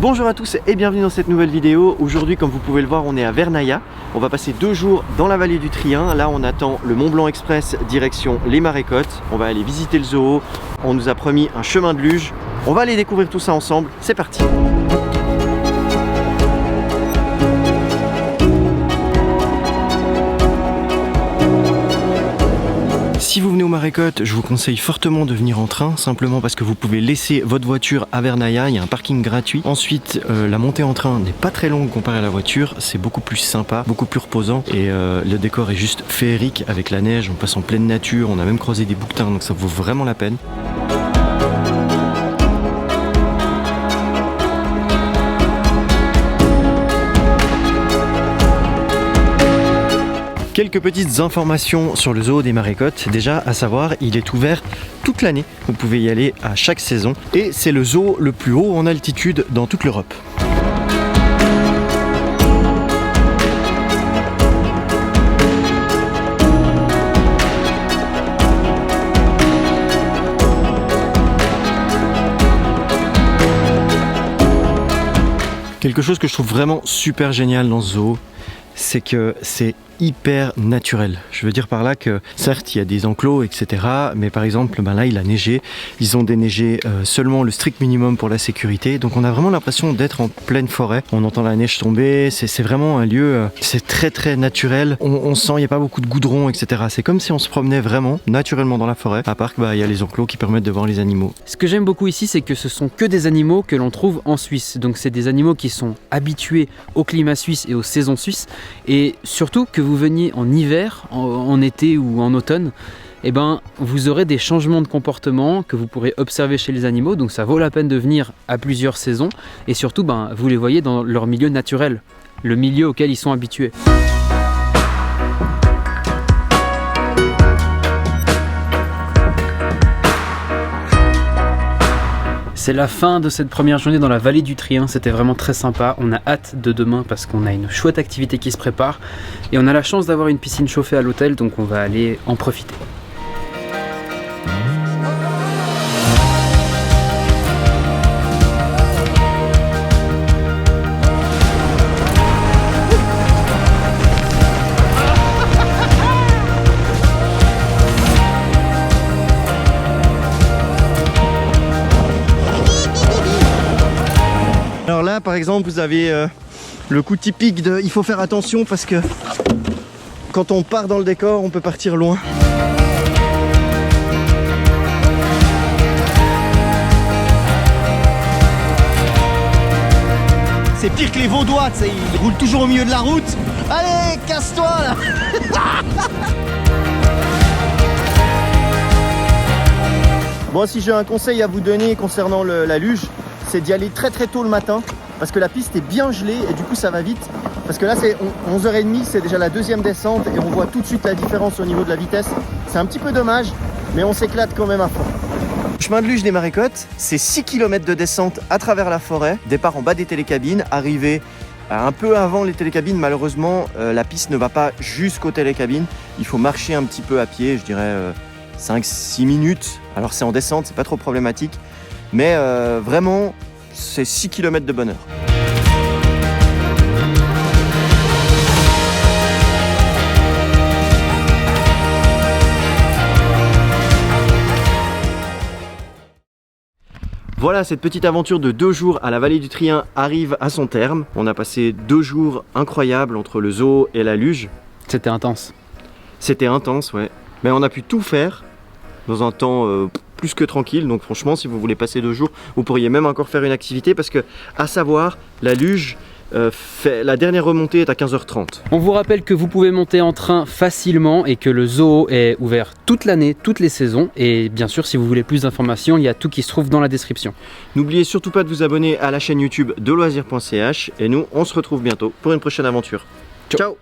Bonjour à tous et bienvenue dans cette nouvelle vidéo. Aujourd'hui, comme vous pouvez le voir, on est à Vernaya. On va passer 2 jours dans la vallée du Trien. Là, on attend le Mont Blanc Express direction les Marécottes. On va aller visiter le zoo. On nous a promis un chemin de luge. On va aller découvrir tout ça ensemble. C'est parti! Si vous venez aux Marécottes, je vous conseille fortement de venir en train, simplement parce que vous pouvez laisser votre voiture à Vernaya, il y a un parking gratuit. Ensuite, la montée en train n'est pas très longue comparée à la voiture, c'est beaucoup plus sympa, beaucoup plus reposant et le décor est juste féerique avec la neige, on passe en pleine nature, on a même croisé des bouquetins, donc ça vaut vraiment la peine. Quelques petites informations sur le zoo des Marécottes. Déjà, à savoir, il est ouvert toute l'année. Vous pouvez y aller à chaque saison. Et c'est le zoo le plus haut en altitude dans toute l'Europe. Quelque chose que je trouve vraiment super génial dans ce zoo, c'est que c'est hyper naturel. Je veux dire par là que certes il y a des enclos etc, mais par exemple là il a neigé, ils ont déneigé seulement le strict minimum pour la sécurité, donc on a vraiment l'impression d'être en pleine forêt, on entend la neige tomber, c'est vraiment un lieu, c'est très naturel, on sent il n'y a pas beaucoup de goudron etc, c'est comme si on se promenait vraiment naturellement dans la forêt, à part qu'il y a les enclos qui permettent de voir les animaux. Ce que j'aime beaucoup ici, c'est que ce sont que des animaux que l'on trouve en Suisse, donc c'est des animaux qui sont habitués au climat suisse et aux saisons suisses, et surtout que vous veniez en hiver, en été ou en automne, eh ben, vous aurez des changements de comportement que vous pourrez observer chez les animaux, donc ça vaut la peine de venir à plusieurs saisons, et surtout vous les voyez dans leur milieu naturel, le milieu auquel ils sont habitués. C'est la fin de cette première journée dans la vallée du Trien, c'était vraiment très sympa, on a hâte de demain parce qu'on a une chouette activité qui se prépare et on a la chance d'avoir une piscine chauffée à l'hôtel, donc on va aller en profiter. Alors là par exemple vous avez le coup typique de il faut faire attention parce que quand on part dans le décor on peut partir loin. C'est pire que les Vaudois, tu sais, ils roulent toujours au milieu de la route. Allez, casse-toi là. Bon, si j'ai un conseil à vous donner concernant la luge, c'est d'y aller très tôt le matin parce que la piste est bien gelée et du coup ça va vite. Parce que là c'est 11h30, c'est déjà la deuxième descente et on voit tout de suite la différence au niveau de la vitesse. C'est un petit peu dommage, mais on s'éclate quand même à fond. Le chemin de luge des Marécottes, c'est 6 km de descente à travers la forêt, départ en bas des télécabines, arrivé un peu avant les télécabines. Malheureusement, la piste ne va pas jusqu'aux télécabines. Il faut marcher un petit peu à pied, je dirais 5-6 minutes. Alors c'est en descente, c'est pas trop problématique. Mais vraiment, c'est 6 km de bonheur. Voilà, cette petite aventure de 2 jours à la vallée du Trien arrive à son terme. On a passé 2 jours incroyables entre le zoo et la luge. C'était intense. C'était intense, ouais. Mais on a pu tout faire dans un temps plus que tranquille, donc franchement si vous voulez passer 2 jours vous pourriez même encore faire une activité parce que à savoir la luge la dernière remontée est à 15h30. On vous rappelle que vous pouvez monter en train facilement et que le zoo est ouvert toute l'année, toutes les saisons, et bien sûr si vous voulez plus d'informations il y a tout qui se trouve dans la description. N'oubliez surtout pas de vous abonner à la chaîne YouTube de loisirs.ch et nous on se retrouve bientôt pour une prochaine aventure. Ciao.